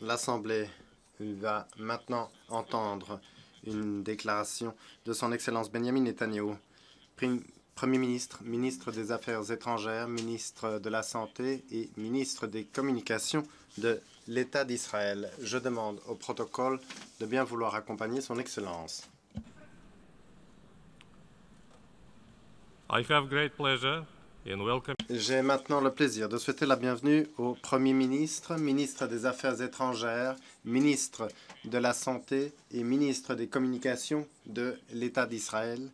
L'Assemblée va maintenant entendre une déclaration de Son Excellence Benjamin Netanyahou, Premier ministre, ministre des Affaires étrangères, ministre de la Santé et ministre des Communications de l'État d'Israël. Je demande au protocole de bien vouloir accompagner Son Excellence. I have great pleasure in welcoming J'ai maintenant le plaisir de souhaiter la bienvenue au Premier ministre, ministre des Affaires étrangères, ministre de la Santé et ministre des Communications de l'État d'Israël,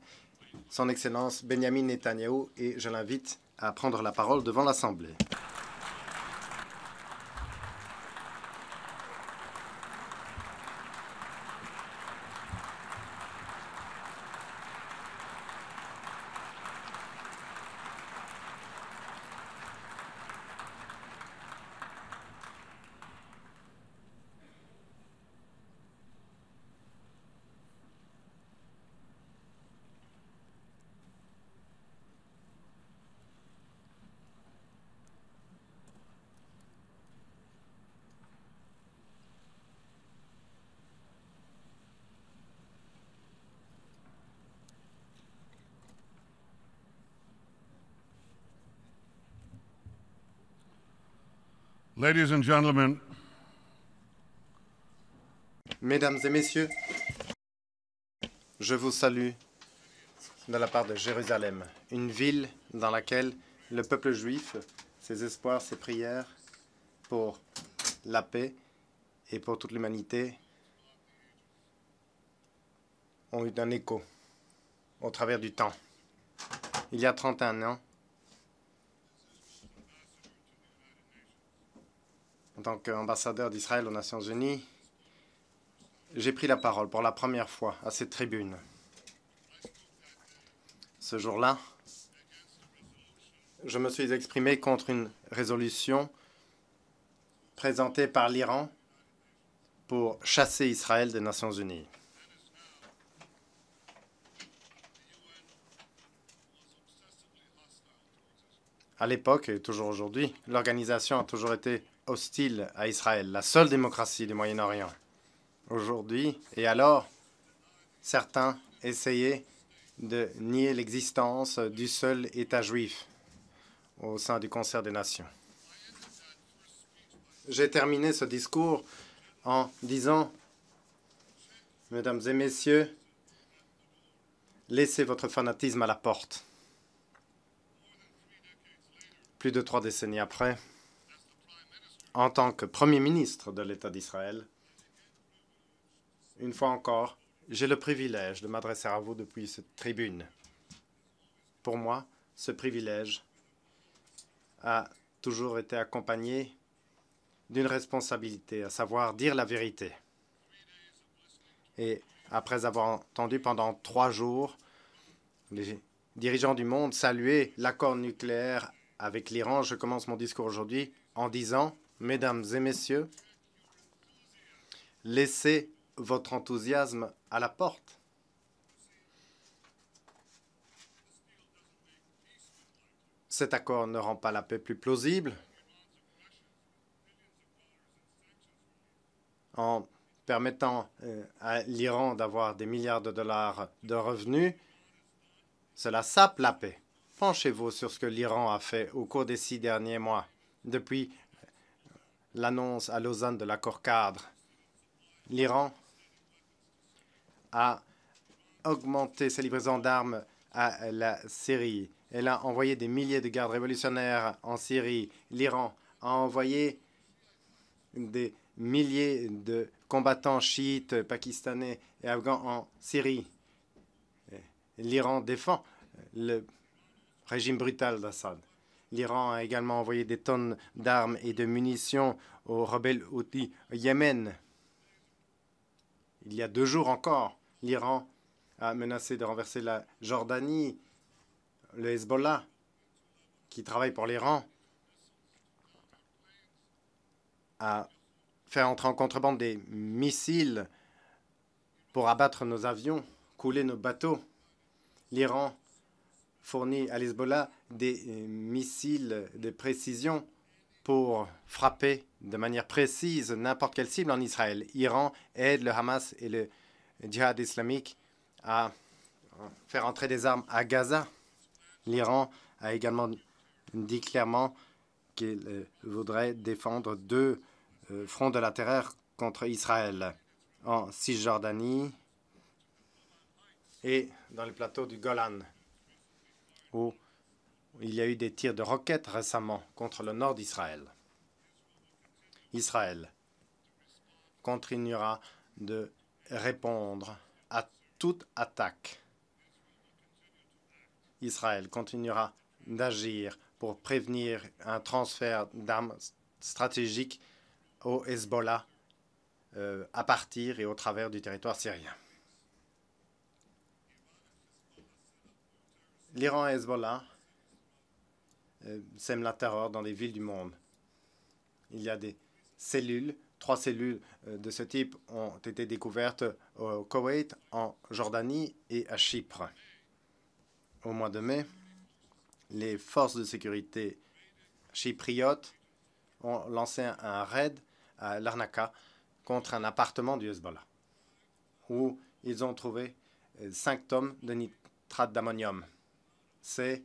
Son Excellence Benjamin Netanyahou, et je l'invite à prendre la parole devant l'Assemblée. Ladies and gentlemen, Mesdames et messieurs, je vous salue de la part de Jérusalem, une ville dans laquelle le peuple juif, ses espoirs, ses prières pour la paix et pour toute l'humanité ont eu un écho au travers du temps. Il y a 31 ans, en tant qu'ambassadeur d'Israël aux Nations Unies, j'ai pris la parole pour la première fois à cette tribune. Ce jour-là, je me suis exprimé contre une résolution présentée par l'Iran pour chasser Israël des Nations Unies. À l'époque, et toujours aujourd'hui, l'organisation a toujours été hostile à Israël, la seule démocratie du Moyen-Orient. Aujourd'hui, et alors, certains essayaient de nier l'existence du seul État juif au sein du Concert des Nations. J'ai terminé ce discours en disant, Mesdames et Messieurs, laissez votre fanatisme à la porte. Plus de 3 décennies après, en tant que Premier ministre de l'État d'Israël, une fois encore, j'ai le privilège de m'adresser à vous depuis cette tribune. Pour moi, ce privilège a toujours été accompagné d'une responsabilité, à savoir dire la vérité. Et après avoir entendu pendant 3 jours les dirigeants du monde saluer l'accord nucléaire avec l'Iran, je commence mon discours aujourd'hui en disant, Mesdames et Messieurs, laissez votre enthousiasme à la porte. Cet accord ne rend pas la paix plus plausible en permettant à l'Iran d'avoir des milliards de dollars de revenus. Cela sape la paix. Penchez-vous sur ce que l'Iran a fait au cours des 6 derniers mois, depuis l'annonce à Lausanne de l'accord cadre. L'Iran a augmenté ses livraisons d'armes à la Syrie. Elle a envoyé des milliers de gardes révolutionnaires en Syrie. L'Iran a envoyé des milliers de combattants chiites, pakistanais et afghans en Syrie. L'Iran défend le régime brutal d'Assad. L'Iran a également envoyé des tonnes d'armes et de munitions aux rebelles houthis au Yémen. Il y a 2 jours encore, l'Iran a menacé de renverser la Jordanie. Le Hezbollah, qui travaille pour l'Iran, a fait entrer en contrebande des missiles pour abattre nos avions, couler nos bateaux. L'Iran fournit à l'Hezbollah des missiles de précision pour frapper de manière précise n'importe quelle cible en Israël. Iran aide le Hamas et le djihad islamique à faire entrer des armes à Gaza. L'Iran a également dit clairement qu'il voudrait défendre deux fronts de la terreur contre Israël en Cisjordanie et dans les plateaux du Golan, où il y a eu des tirs de roquettes récemment contre le nord d'Israël. Israël continuera de répondre à toute attaque. Israël continuera d'agir pour prévenir un transfert d'armes stratégiques au Hezbollah à partir et au travers du territoire syrien. L'Iran et Hezbollah sèment la terreur dans les villes du monde. Il y a des cellules, 3 cellules de ce type ont été découvertes au Koweït, en Jordanie et à Chypre. Au mois de mai, les forces de sécurité chypriotes ont lancé un raid à Larnaca contre un appartement du Hezbollah, où ils ont trouvé 5 tonnes de nitrate d'ammonium. C'est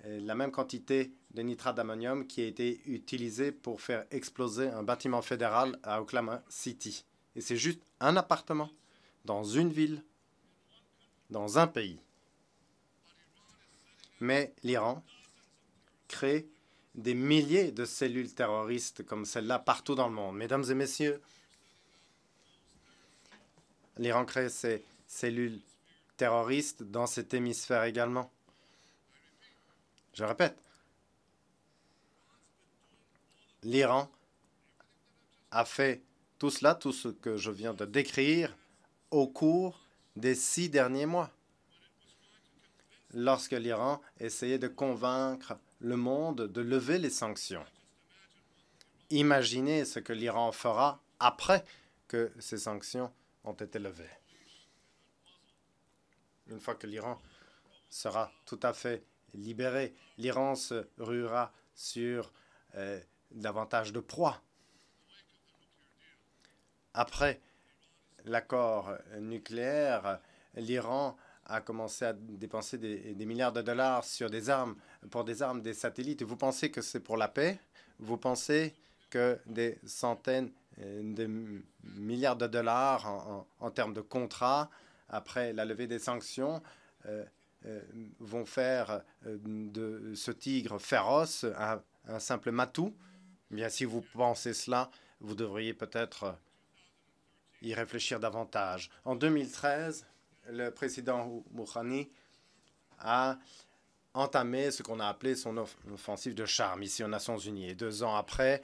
la même quantité de nitrate d'ammonium qui a été utilisée pour faire exploser un bâtiment fédéral à Oklahoma City. Et c'est juste un appartement dans une ville, dans un pays. Mais l'Iran crée des milliers de cellules terroristes comme celle-là partout dans le monde. Mesdames et messieurs, l'Iran crée ces cellules terroristes dans cet hémisphère également. Je répète, l'Iran a fait tout cela, tout ce que je viens de décrire, au cours des 6 derniers mois, lorsque l'Iran essayait de convaincre le monde de lever les sanctions. Imaginez ce que l'Iran fera après que ces sanctions ont été levées. Une fois que l'Iran sera tout à fait libéré, l'Iran se ruera sur davantage de proies. Après l'accord nucléaire, l'Iran a commencé à dépenser des milliards de dollars sur des armes, pour des armes, des satellites. Vous pensez que c'est pour la paix? Vous pensez que des centaines de milliards de dollars en termes de contrats, après la levée des sanctions, vont faire de ce tigre féroce un simple matou? Bien, si vous pensez cela, vous devriez peut-être y réfléchir davantage. En 2013, le président Rouhani a entamé ce qu'on a appelé son offensive de charme ici aux Nations Unies. Et 2 ans après,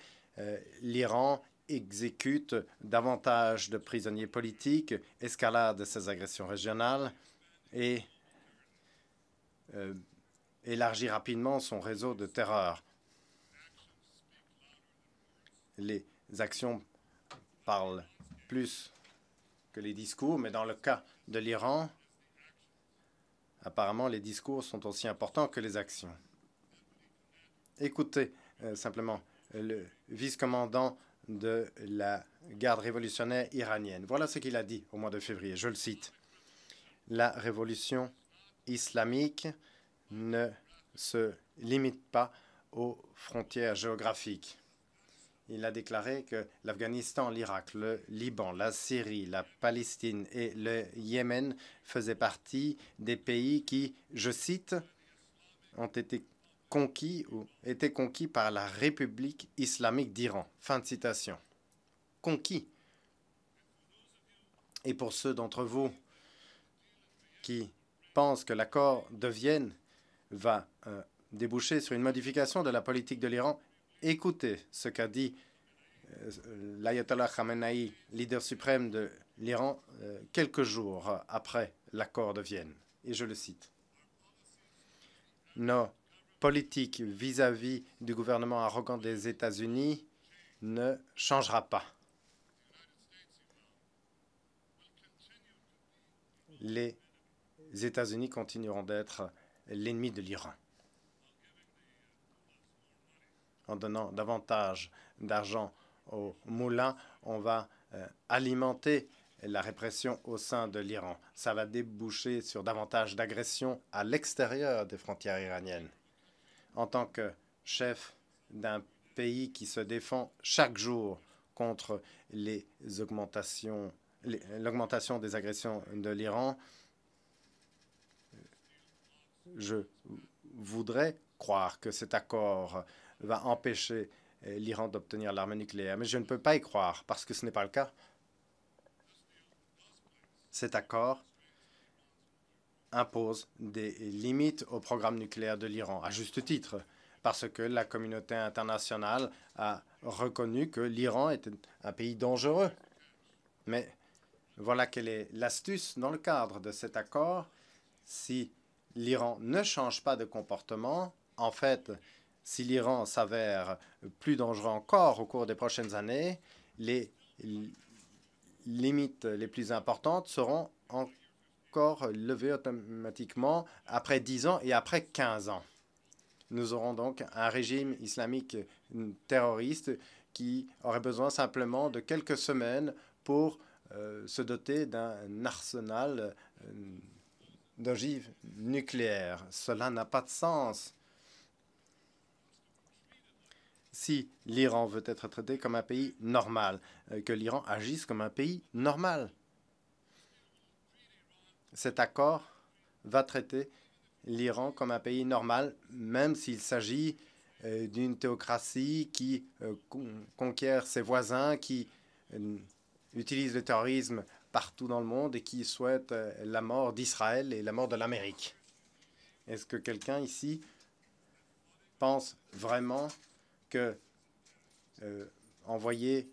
l'Iran exécute davantage de prisonniers politiques, escalade ses agressions régionales et élargit rapidement son réseau de terreur. Les actions parlent plus que les discours, mais dans le cas de l'Iran, apparemment, les discours sont aussi importants que les actions. Écoutez simplement le vice-commandant de la garde révolutionnaire iranienne. Voilà ce qu'il a dit au mois de février. Je le cite. La révolution islamique ne se limite pas aux frontières géographiques. Il a déclaré que l'Afghanistan, l'Irak, le Liban, la Syrie, la Palestine et le Yémen faisaient partie des pays qui, je cite, ont été conquis ou étaient conquis par la République islamique d'Iran. Fin de citation. Conquis. Et pour ceux d'entre vous qui pensent que l'accord de Vienne va déboucher sur une modification de la politique de l'Iran, écoutez ce qu'a dit l'ayatollah Khamenei, leader suprême de l'Iran, quelques jours après l'accord de Vienne. Et je le cite. Nos politiques vis-à-vis du gouvernement arrogant des États-Unis ne changera pas. Les États-Unis continueront d'être l'ennemi de l'Iran. en donnant davantage d'argent aux moulins, on va alimenter la répression au sein de l'Iran. Ça va déboucher sur davantage d'agressions à l'extérieur des frontières iraniennes. En tant que chef d'un pays qui se défend chaque jour contre l'augmentation des agressions de l'Iran, je voudrais croire que cet accord va empêcher l'Iran d'obtenir l'arme nucléaire, mais je ne peux pas y croire parce que ce n'est pas le cas. Cet accord impose des limites au programme nucléaire de l'Iran, à juste titre, parce que la communauté internationale a reconnu que l'Iran était un pays dangereux. Mais voilà quelle est l'astuce dans le cadre de cet accord. Si l'Iran ne change pas de comportement, en fait, si l'Iran s'avère plus dangereux encore au cours des prochaines années, les limites les plus importantes seront encore levées automatiquement après 10 ans et après 15 ans. Nous aurons donc un régime islamique terroriste qui aurait besoin simplement de quelques semaines pour se doter d'un arsenal d'ogives nucléaires. Cela n'a pas de sens. Si l'Iran veut être traité comme un pays normal, que l'Iran agisse comme un pays normal. Cet accord va traiter l'Iran comme un pays normal, même s'il s'agit d'une théocratie qui conquiert ses voisins, qui utilise le terrorisme partout dans le monde et qui souhaite la mort d'Israël et la mort de l'Amérique. Est-ce que quelqu'un ici pense vraiment que envoyer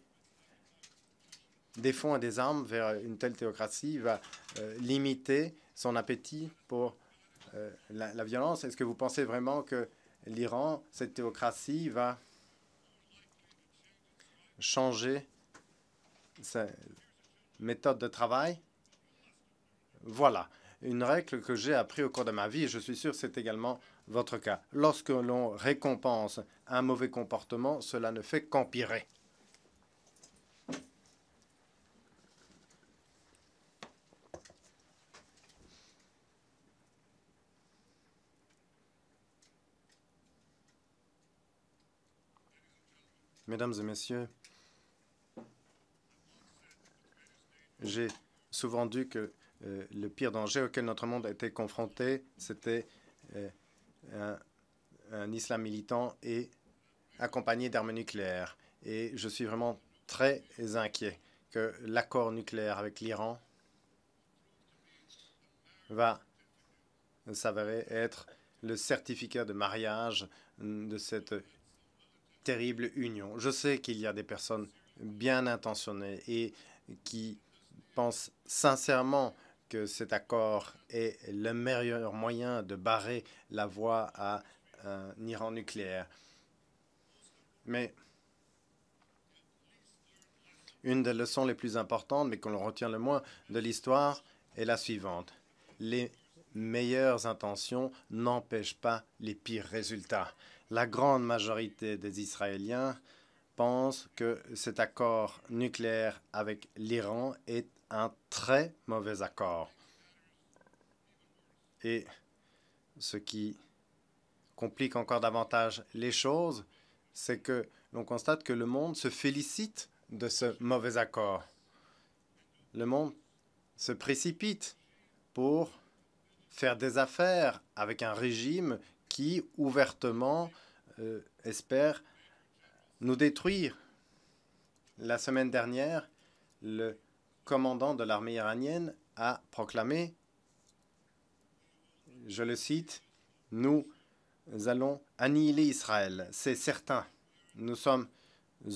des fonds et des armes vers une telle théocratie va limiter son appétit pour la violence? Est-ce que vous pensez vraiment que l'Iran, cette théocratie, va changer sa méthode de travail? Voilà, une règle que j'ai appris au cours de ma vie, et je suis sûr que c'est également votre cas. Lorsque l'on récompense un mauvais comportement, cela ne fait qu'empirer. Mesdames et messieurs, j'ai souvent dit que le pire danger auquel notre monde a été confronté, c'était un islam militant et accompagné d'armes nucléaires. Et je suis vraiment très inquiet que l'accord nucléaire avec l'Iran va s'avérer être le certificat de mariage de cette terrible union. Je sais qu'il y a des personnes bien intentionnées et qui pensent sincèrement que cet accord est le meilleur moyen de barrer la voie à un Iran nucléaire. Mais une des leçons les plus importantes, mais qu'on retient le moins de l'histoire, est la suivante. Les meilleures intentions n'empêchent pas les pires résultats. La grande majorité des Israéliens pensent que cet accord nucléaire avec l'Iran est un très mauvais accord. Et ce qui complique encore davantage les choses, c'est que l'on constate que le monde se félicite de ce mauvais accord. Le monde se précipite pour faire des affaires avec un régime qui ouvertement espère nous détruire. La semaine dernière, le commandant de l'armée iranienne a proclamé, je le cite, « Nous allons annihiler Israël, c'est certain. Nous sommes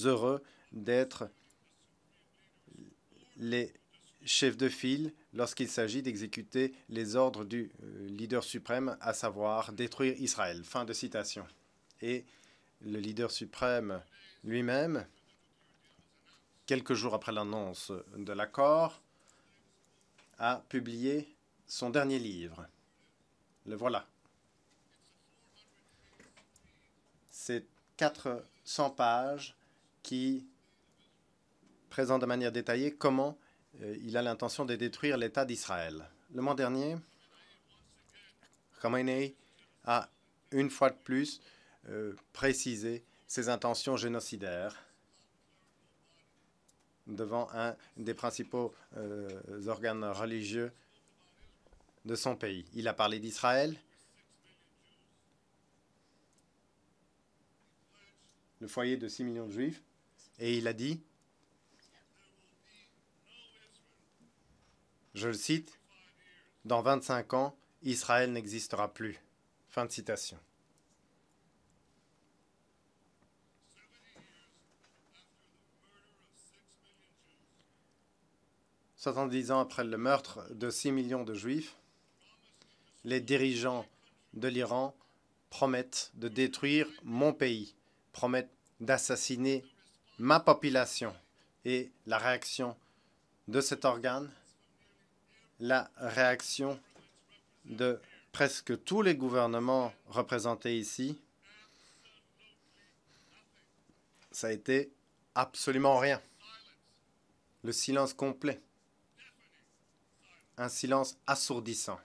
heureux d'être les chefs de file lorsqu'il s'agit d'exécuter les ordres du leader suprême, à savoir détruire Israël. » Fin de citation. Et le leader suprême lui-même, quelques jours après l'annonce de l'accord, a publié son dernier livre. Le voilà. C'est 400 pages qui présentent de manière détaillée comment il a l'intention de détruire l'État d'Israël. Le mois dernier, Khamenei a une fois de plus précisé ses intentions génocidaires devant un des principaux organes religieux de son pays. Il a parlé d'Israël, le foyer de 6 millions de Juifs, et il a dit, je le cite, « Dans 25 ans, Israël n'existera plus. » Fin de citation. « 70 ans après le meurtre de 6 millions de Juifs, les dirigeants de l'Iran promettent de détruire mon pays, promettent d'assassiner ma population. Et la réaction de cet organe, la réaction de presque tous les gouvernements représentés ici, ça a été absolument rien. Le silence complet. Un silence assourdissant.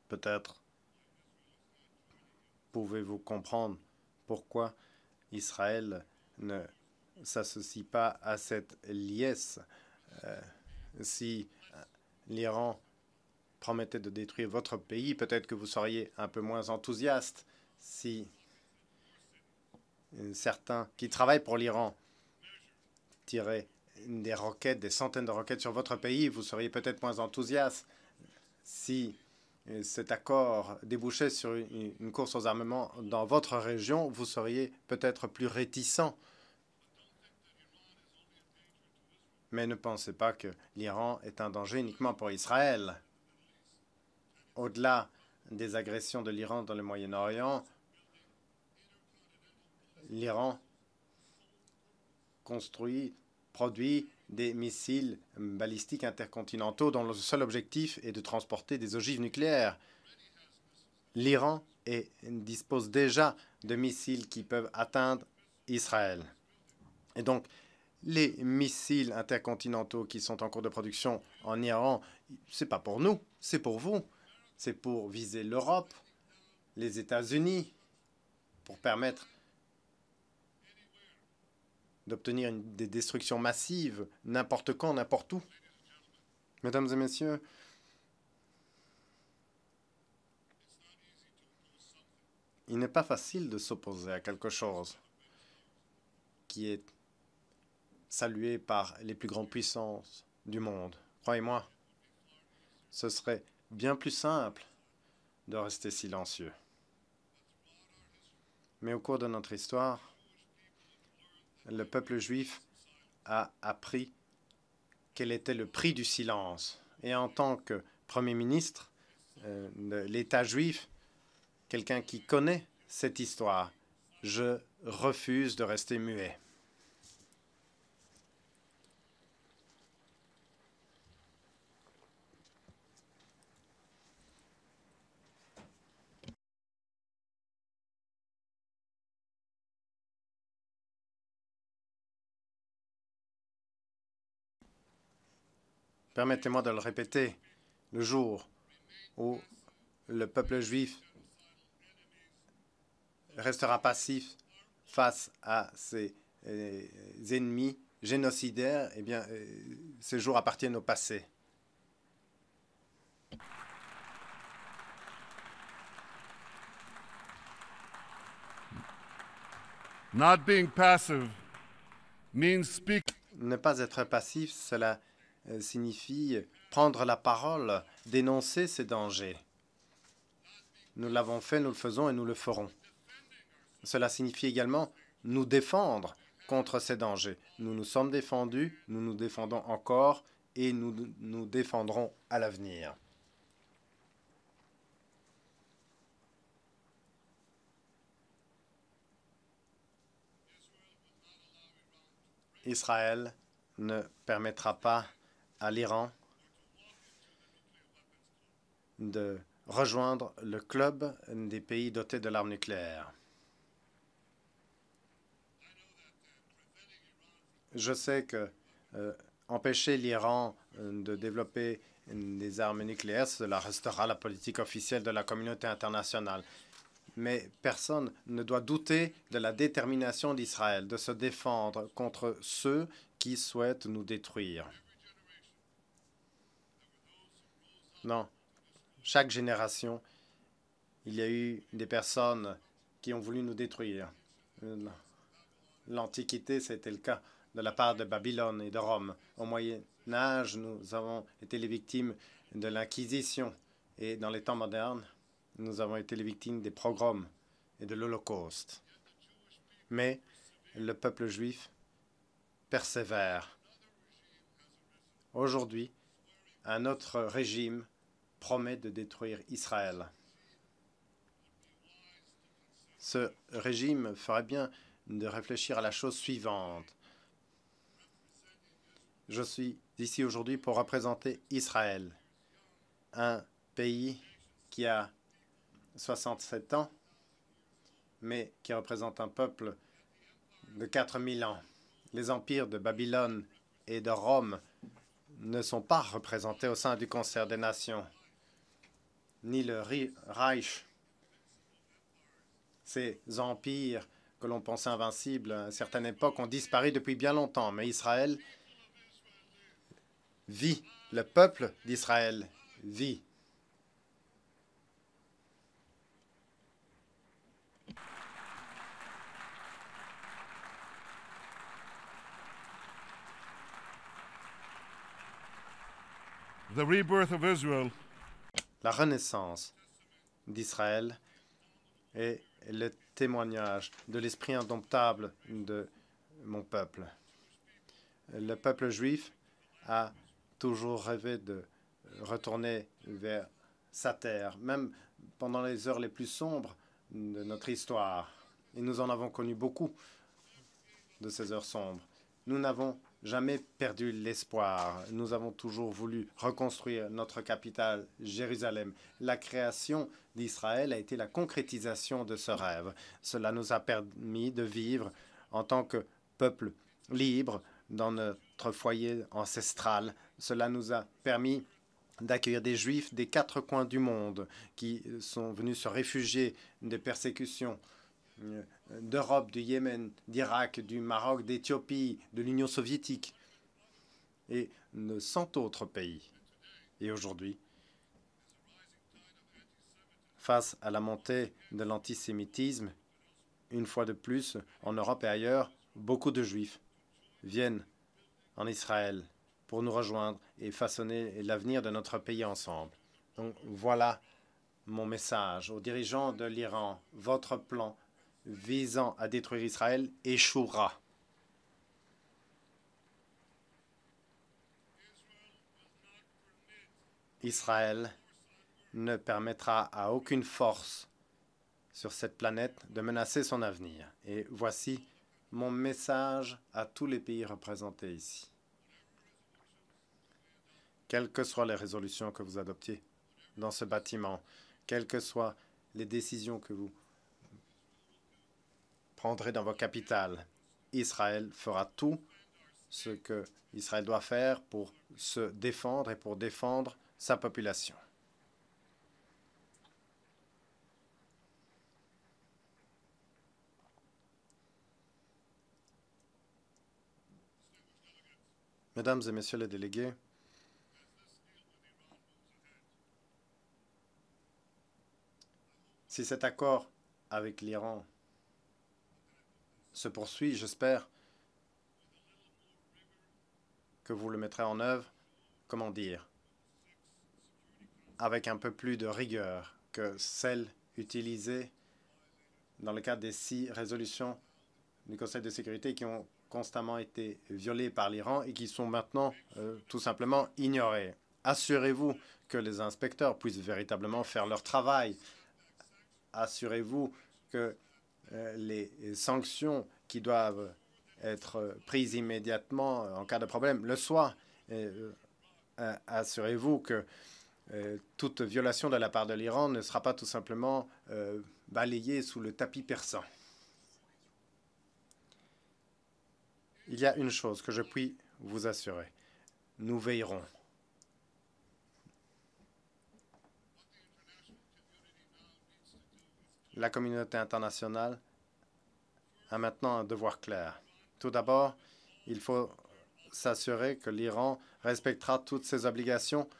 Peut-être pouvez-vous comprendre pourquoi Israël ne s'associe pas à cette liesse. Si l'Iran promettait de détruire votre pays, peut-être que vous seriez un peu moins enthousiaste. Si certains qui travaillent pour l'Iran tiraient des roquettes, des centaines de roquettes sur votre pays, vous seriez peut-être moins enthousiaste. Si cet accord débouchait sur une course aux armements dans votre région, vous seriez peut-être plus réticent. Mais ne pensez pas que l'Iran est un danger uniquement pour Israël. Au-delà des agressions de l'Iran dans le Moyen-Orient, l'Iran produit des missiles balistiques intercontinentaux dont le seul objectif est de transporter des ogives nucléaires. L'Iran dispose déjà de missiles qui peuvent atteindre Israël. Et donc, les missiles intercontinentaux qui sont en cours de production en Iran, ce n'est pas pour nous, c'est pour vous. C'est pour viser l'Europe, les États-Unis, pour permettre d'obtenir des destructions massives, n'importe quand, n'importe où. Mesdames et messieurs, il n'est pas facile de s'opposer à quelque chose qui est salué par les plus grandes puissances du monde. Croyez-moi, ce serait bien plus simple de rester silencieux. Mais au cours de notre histoire, le peuple juif a appris quel était le prix du silence. Et en tant que Premier ministre de l'État juif, quelqu'un qui connaît cette histoire, je refuse de rester muet. Permettez-moi de le répéter, le jour où le peuple juif restera passif face à ses ennemis génocidaires, eh bien, ces jours appartiennent au passé. Not being passive means speaking. Ne pas être passif, cela signifie prendre la parole, dénoncer ces dangers. Nous l'avons fait, nous le faisons et nous le ferons. Cela signifie également nous défendre contre ces dangers. Nous nous sommes défendus, nous nous défendons encore et nous nous défendrons à l'avenir. Israël ne permettra pas à l'Iran de rejoindre le club des pays dotés de l'arme nucléaire. Je sais que empêcher l'Iran de développer des armes nucléaires, cela restera la politique officielle de la communauté internationale. Mais personne ne doit douter de la détermination d'Israël de se défendre contre ceux qui souhaitent nous détruire. Non. Chaque génération, il y a eu des personnes qui ont voulu nous détruire. L'Antiquité, c'était le cas de la part de Babylone et de Rome. Au Moyen Âge, nous avons été les victimes de l'Inquisition. Et dans les temps modernes, nous avons été les victimes des pogroms et de l'Holocauste. Mais le peuple juif persévère. Aujourd'hui, un autre régime promet de détruire Israël. Ce régime ferait bien de réfléchir à la chose suivante. Je suis ici aujourd'hui pour représenter Israël, un pays qui a 67 ans, mais qui représente un peuple de 4000 ans. Les empires de Babylone et de Rome ne sont pas représentés au sein du concert des nations, ni le Reich. Ces empires que l'on pensait invincibles à une certaine époque ont disparu depuis bien longtemps, mais Israël vit. Le peuple d'Israël vit. The rebirth of Israel La renaissance d'Israël est le témoignage de l'esprit indomptable de mon peuple. Le peuple juif a toujours rêvé de retourner vers sa terre, même pendant les heures les plus sombres de notre histoire. Et nous en avons connu beaucoup de ces heures sombres. Nous n'avons jamais perdu l'espoir. Nous avons toujours voulu reconstruire notre capitale, Jérusalem. La création d'Israël a été la concrétisation de ce rêve. Cela nous a permis de vivre en tant que peuple libre dans notre foyer ancestral. Cela nous a permis d'accueillir des Juifs des 4 coins du monde qui sont venus se réfugier des persécutions d'Europe, du Yémen, d'Irak, du Maroc, d'Éthiopie, de l'Union soviétique et de 100 autres pays. Et aujourd'hui, face à la montée de l'antisémitisme, une fois de plus, en Europe et ailleurs, beaucoup de Juifs viennent en Israël pour nous rejoindre et façonner l'avenir de notre pays ensemble. Donc voilà mon message aux dirigeants de l'Iran. Votre plan visant à détruire Israël échouera. Israël ne permettra à aucune force sur cette planète de menacer son avenir. Et voici mon message à tous les pays représentés ici. Quelles que soient les résolutions que vous adoptiez dans ce bâtiment, quelles que soient les décisions que vous prendrez dans vos capitales, Israël fera tout ce que Israël doit faire pour se défendre et pour défendre sa population. Mesdames et messieurs les délégués, si cet accord avec l'Iran se poursuit. J'espère que vous le mettrez en œuvre, comment dire, avec un peu plus de rigueur que celle utilisée dans le cadre des 6 résolutions du Conseil de sécurité qui ont constamment été violées par l'Iran et qui sont maintenant tout simplement ignorées. Assurez-vous que les inspecteurs puissent véritablement faire leur travail. Assurez-vous que les sanctions qui doivent être prises immédiatement en cas de problème le soient. Assurez-vous que toute violation de la part de l'Iran ne sera pas tout simplement balayée sous le tapis persan. Il y a une chose que je puis vous assurer. Nous veillerons. La communauté internationale a maintenant un devoir clair. Tout d'abord, il faut s'assurer que l'Iran respectera toutes ses obligations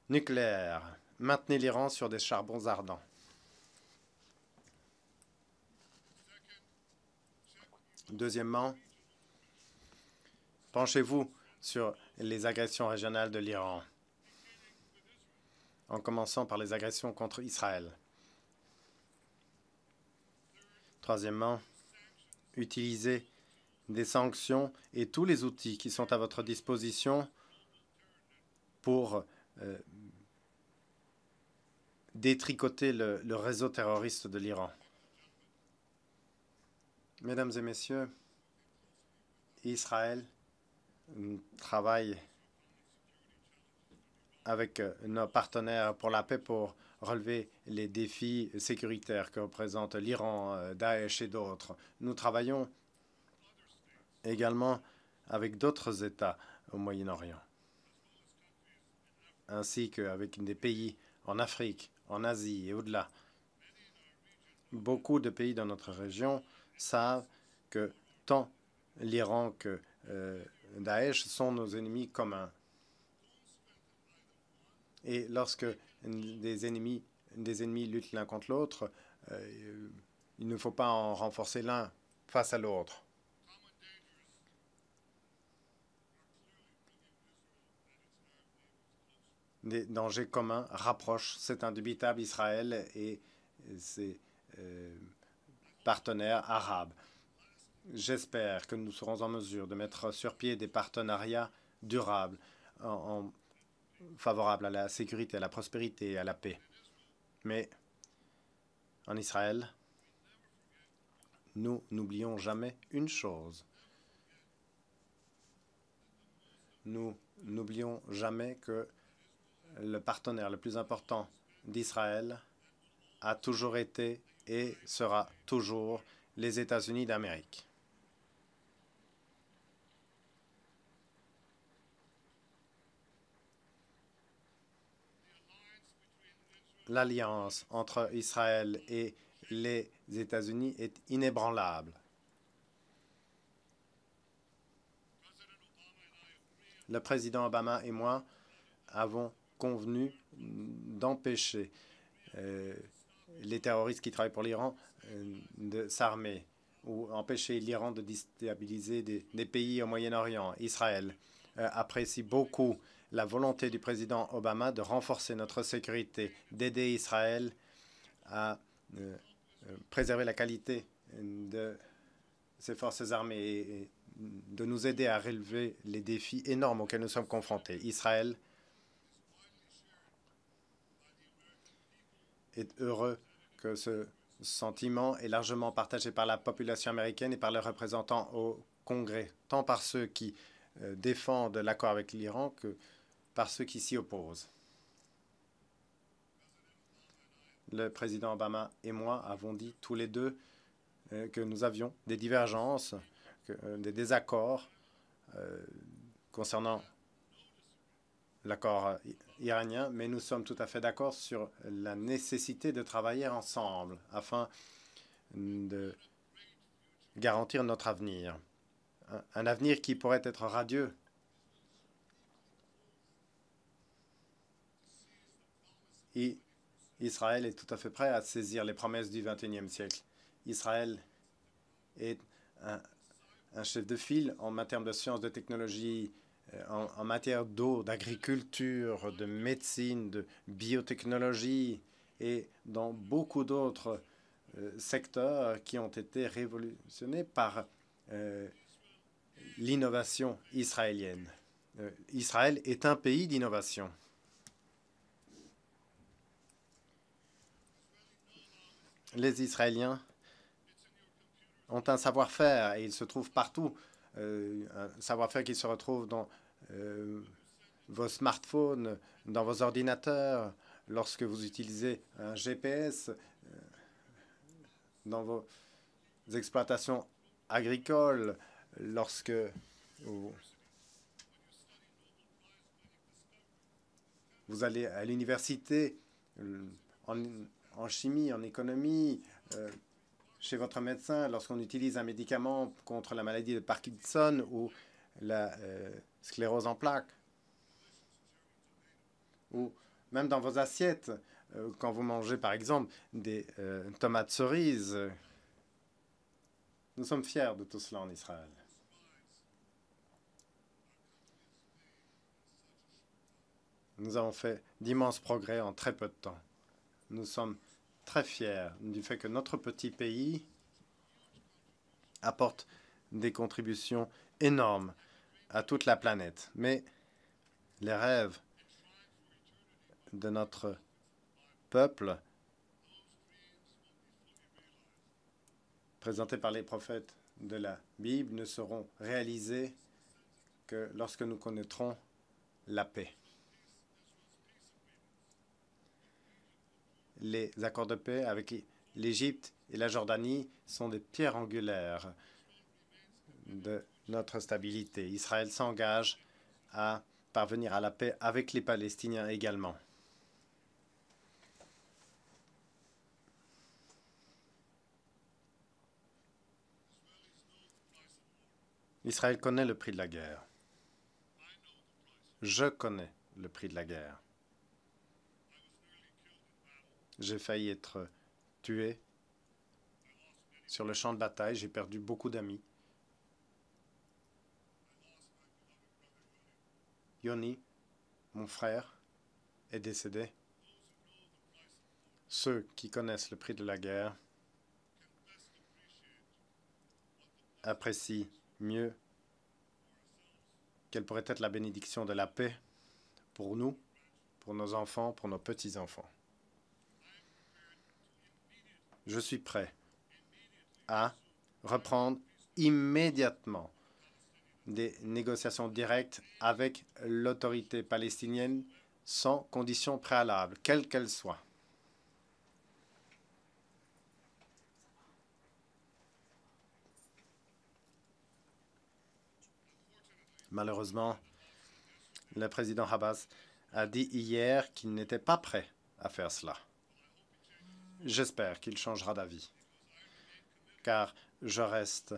nucléaires. Maintenez l'Iran sur des charbons ardents. Deuxièmement, penchez-vous sur les agressions régionales de l'Iran, en commençant par les agressions contre Israël. Troisièmement, utilisez des sanctions et tous les outils qui sont à votre disposition pour détricoter le réseau terroriste de l'Iran. Mesdames et messieurs, Israël travaille avec nos partenaires pour la paix pour relever les défis sécuritaires que représentent l'Iran, Daesh et d'autres. Nous travaillons également avec d'autres États au Moyen-Orient, ainsi qu'avec des pays en Afrique, en Asie et au-delà. Beaucoup de pays dans notre région savent que tant l'Iran que Daesh sont nos ennemis communs. Et lorsque des ennemis luttent l'un contre l'autre, il ne faut pas en renforcer l'un face à l'autre. Des dangers communs rapprochent, c'est indubitable, Israël et ses partenaires arabes. J'espère que nous serons en mesure de mettre sur pied des partenariats durables favorables à la sécurité, à la prospérité et à la paix. Mais en Israël, nous n'oublions jamais une chose. Nous n'oublions jamais que le partenaire le plus important d'Israël a toujours été et sera toujours les États-Unis d'Amérique. L'alliance entre Israël et les États-Unis est inébranlable. Le président Obama et moi avons convenu d'empêcher les terroristes qui travaillent pour l'Iran de s'armer ou empêcher l'Iran de déstabiliser des pays au Moyen-Orient. Israël apprécie beaucoup la volonté du président Obama de renforcer notre sécurité, d'aider Israël à préserver la qualité de ses forces armées et de nous aider à relever les défis énormes auxquels nous sommes confrontés. Israël est heureux que ce sentiment est largement partagé par la population américaine et par les représentants au Congrès, tant par ceux qui défendent l'accord avec l'Iran que par ceux qui s'y opposent. Le président Obama et moi avons dit tous les deux que nous avions des divergences, des désaccords concernant l'accord iranien, mais nous sommes tout à fait d'accord sur la nécessité de travailler ensemble afin de garantir notre avenir. Un avenir qui pourrait être radieux. Et Israël est tout à fait prêt à saisir les promesses du XXIe siècle. Israël est un chef de file en matière de sciences, de technologie, en matière d'eau, d'agriculture, de médecine, de biotechnologie et dans beaucoup d'autres secteurs qui ont été révolutionnés par l'innovation israélienne. Israël est un pays d'innovation. Les Israéliens ont un savoir-faire et il se trouve partout. Un savoir-faire qui se retrouve dans vos smartphones, dans vos ordinateurs, lorsque vous utilisez un GPS, dans vos exploitations agricoles, lorsque vous allez à l'université, en chimie, en économie, chez votre médecin, lorsqu'on utilise un médicament contre la maladie de Parkinson ou la sclérose en plaques, ou même dans vos assiettes, quand vous mangez par exemple des tomates cerises. Nous sommes fiers de tout cela en Israël. Nous avons fait d'immenses progrès en très peu de temps. Nous sommes très fiers du fait que notre petit pays apporte des contributions énormes à toute la planète. Mais les rêves de notre peuple, présentés par les prophètes de la Bible, ne seront réalisés que lorsque nous connaîtrons la paix. Les accords de paix avec l'Égypte et la Jordanie sont des pierres angulaires de notre stabilité. Israël s'engage à parvenir à la paix avec les Palestiniens également. Israël connaît le prix de la guerre. Je connais le prix de la guerre. J'ai failli être tué sur le champ de bataille. J'ai perdu beaucoup d'amis. Yoni, mon frère, est décédé. Ceux qui connaissent le prix de la guerre apprécient mieux quelle pourrait être la bénédiction de la paix pour nous, pour nos enfants, pour nos petits-enfants. Je suis prêt à reprendre immédiatement des négociations directes avec l'autorité palestinienne sans conditions préalables, quelles qu'elles soient. Malheureusement, le président Abbas a dit hier qu'il n'était pas prêt à faire cela. J'espère qu'il changera d'avis, car je reste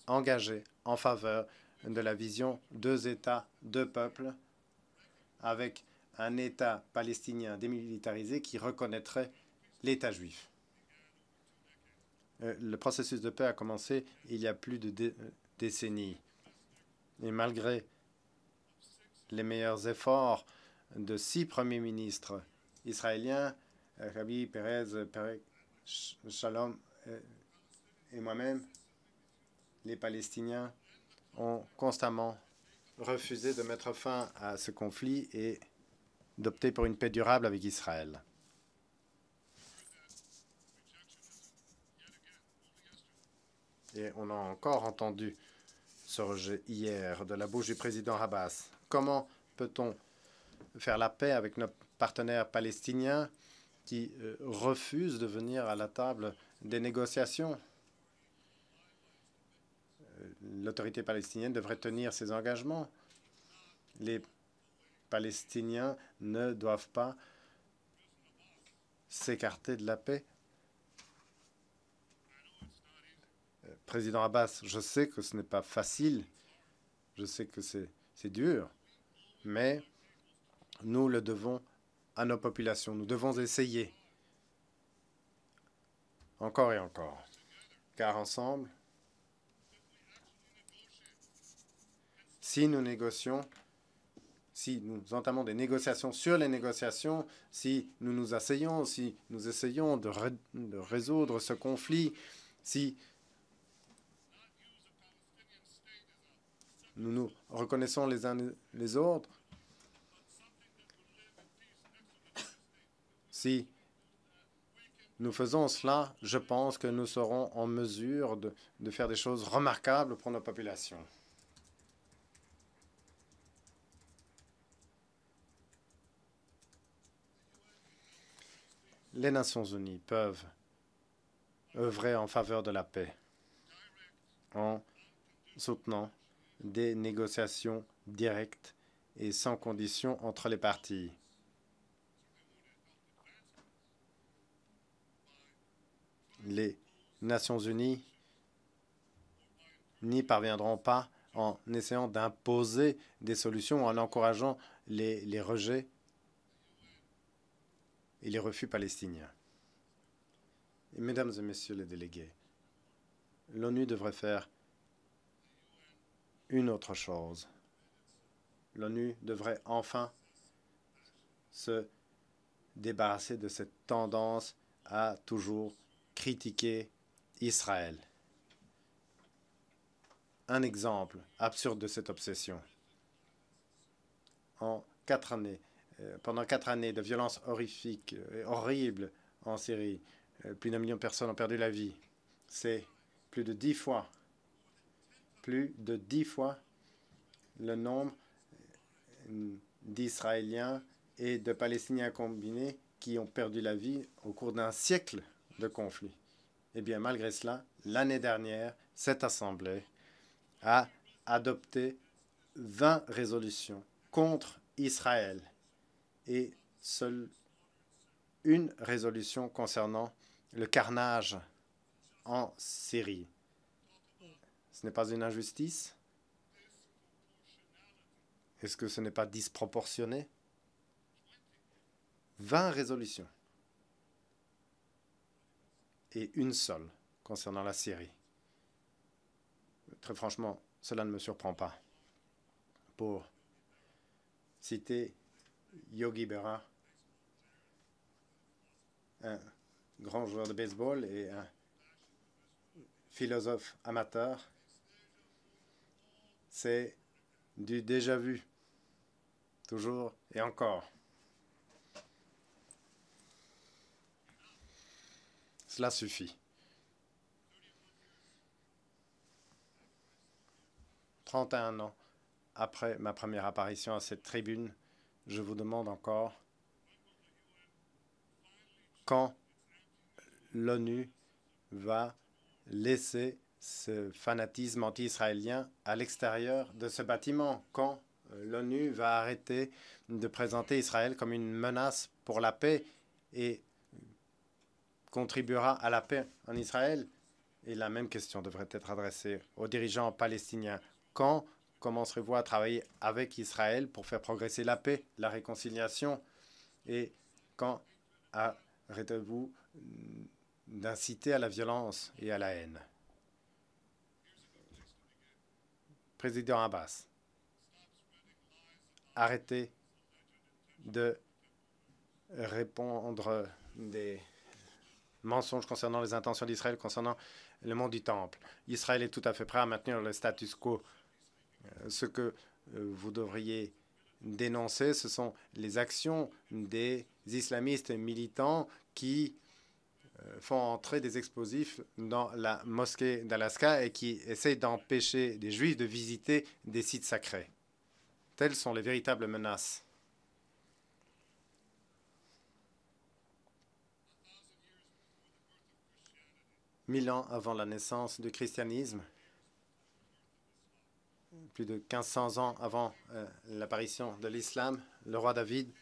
engagé en faveur de la vision deux États, deux peuples, avec un État palestinien démilitarisé qui reconnaîtrait l'État juif. Le processus de paix a commencé il y a plus de décennies. Et malgré les meilleurs efforts de 6 premiers ministres israéliens, Rabbi Perez, Shalom et moi-même, les Palestiniens ont constamment refusé de mettre fin à ce conflit et d'opter pour une paix durable avec Israël. Et on a encore entendu ce rejet hier de la bouche du président Abbas. Comment peut-on faire la paix avec nos partenaires palestiniens qui refusent de venir à la table des négociations? L'autorité palestinienne devrait tenir ses engagements. Les Palestiniens ne doivent pas s'écarter de la paix. Président Abbas, je sais que ce n'est pas facile, je sais que c'est dur, mais nous le devons à nos populations. Nous devons essayer encore et encore, car ensemble, Si nous négocions, si nous entamons des négociations sur les négociations, si nous nous asseyons, si nous essayons de résoudre ce conflit, si nous nous reconnaissons les uns les autres, si nous faisons cela, je pense que nous serons en mesure de faire des choses remarquables pour nos populations. Les Nations unies peuvent œuvrer en faveur de la paix en soutenant des négociations directes et sans condition entre les parties. Les Nations unies n'y parviendront pas en essayant d'imposer des solutions ou en encourageant les rejets et les refus palestiniens. Et mesdames et messieurs les délégués, l'ONU devrait faire une autre chose. L'ONU devrait enfin se débarrasser de cette tendance à toujours critiquer Israël. Un exemple absurde de cette obsession. En 4 années, pendant 4 années de violences horrifiques et horribles en Syrie, plus d'1 million de personnes ont perdu la vie. C'est plus de 10 fois le nombre d'Israéliens et de Palestiniens combinés qui ont perdu la vie au cours d'un siècle de conflit. Eh bien, malgré cela, l'année dernière, cette Assemblée a adopté 20 résolutions contre Israël et seule une résolution concernant le carnage en Syrie. Ce n'est pas une injustice? Est-ce que ce n'est pas disproportionné? 20 résolutions et une seule concernant la Syrie. Très franchement, cela ne me surprend pas. Pour citer Yogi Berra, un grand joueur de baseball et un philosophe amateur, c'est du déjà vu, toujours et encore. Cela suffit. 31 ans après ma première apparition à cette tribune, je vous demande encore quand l'ONU va laisser ce fanatisme anti-israélien à l'extérieur de ce bâtiment, quand l'ONU va arrêter de présenter Israël comme une menace pour la paix et contribuera à la paix en Israël. Et la même question devrait être adressée aux dirigeants palestiniens. Quand commencerez-vous à travailler avec Israël pour faire progresser la paix, la réconciliation? Et quand arrêtez-vous d'inciter à la violence et à la haine? Président Abbas, arrêtez de répandre des mensonges concernant les intentions d'Israël, concernant le mont du Temple. Israël est tout à fait prêt à maintenir le status quo. Ce que vous devriez dénoncer, ce sont les actions des islamistes militants qui font entrer des explosifs dans la mosquée d'Alaska et qui essayent d'empêcher des juifs de visiter des sites sacrés. Telles sont les véritables menaces. Mille ans avant la naissance du christianisme, plus de 1500 ans avant l'apparition de l'islam, le roi David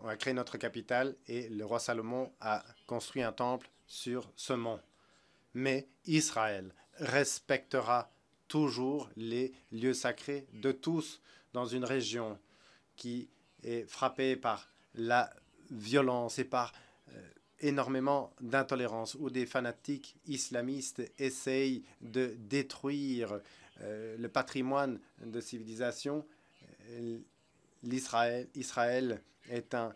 a créé notre capitale et le roi Salomon a construit un temple sur ce mont. Mais Israël respectera toujours les lieux sacrés de tous dans une région qui est frappée par la violence et par énormément d'intolérance, où des fanatiques islamistes essayent de détruire le patrimoine de civilisation, Israël est un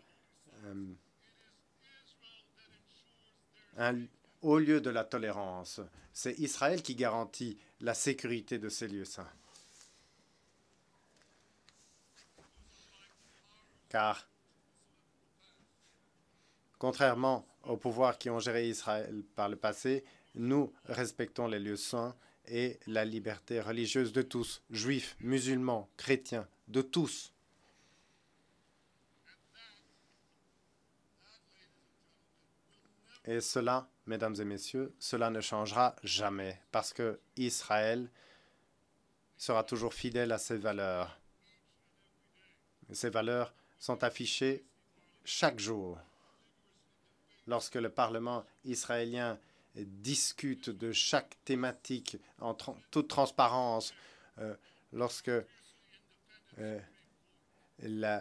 haut lieu de la tolérance. C'est Israël qui garantit la sécurité de ces lieux saints. Car, contrairement aux pouvoirs qui ont géré Israël par le passé, nous respectons les lieux saints et la liberté religieuse de tous, juifs, musulmans, chrétiens, de tous. Et cela, mesdames et messieurs, cela ne changera jamais parce que Israël sera toujours fidèle à ses valeurs. Et ces valeurs sont affichées chaque jour. Lorsque le Parlement israélien discute de chaque thématique en toute transparence, lorsque le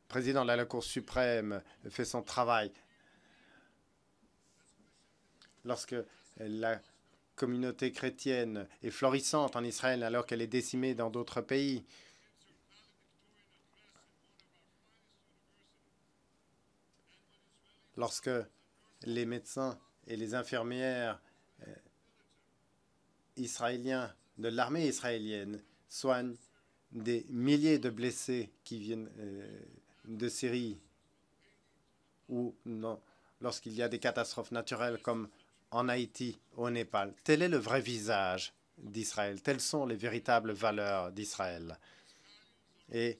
président de la Cour suprême fait son travail, lorsque la communauté chrétienne est florissante en Israël alors qu'elle est décimée dans d'autres pays, lorsque les médecins et les infirmières israéliens de l'armée israélienne soignent des milliers de blessés qui viennent de Syrie ou lorsqu'il y a des catastrophes naturelles comme en Haïti ou au Népal. Tel est le vrai visage d'Israël. Telles sont les véritables valeurs d'Israël. Et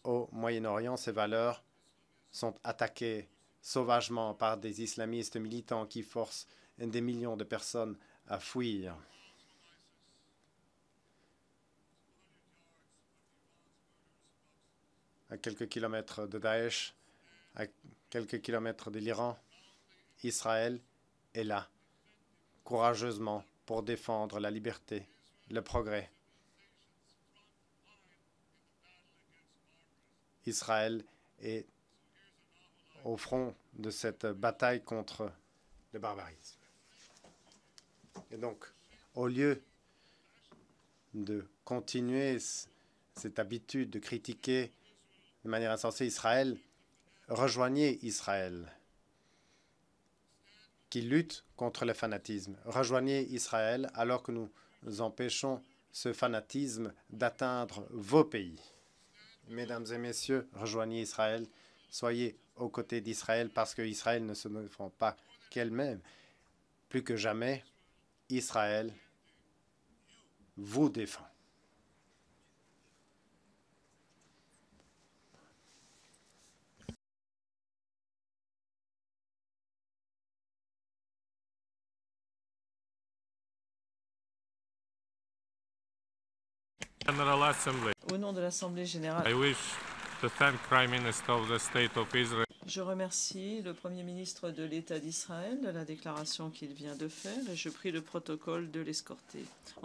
au Moyen-Orient, ces valeurs sont attaquées sauvagement par des islamistes militants qui forcent des millions de personnes à fuir. À quelques kilomètres de Daesh, à quelques kilomètres de l'Iran, Israël est là, courageusement, pour défendre la liberté, le progrès. Israël est au front de cette bataille contre le barbarisme. Et donc, au lieu de continuer cette habitude de critiquer de manière insensée Israël, rejoignez Israël qui lutte contre le fanatisme. Rejoignez Israël alors que nous empêchons ce fanatisme d'atteindre vos pays. Mesdames et messieurs, rejoignez Israël. Soyez aux côtés d'Israël parce qu'Israël ne se défend pas qu'elle-même. Plus que jamais, Israël vous défend. General Assembly, Au nom de l'Assemblée générale, I wish to thank Prime Minister of the State of Israel je remercie le Premier ministre de l'État d'Israël de la déclaration qu'il vient de faire et je prie le protocole de l'escorter.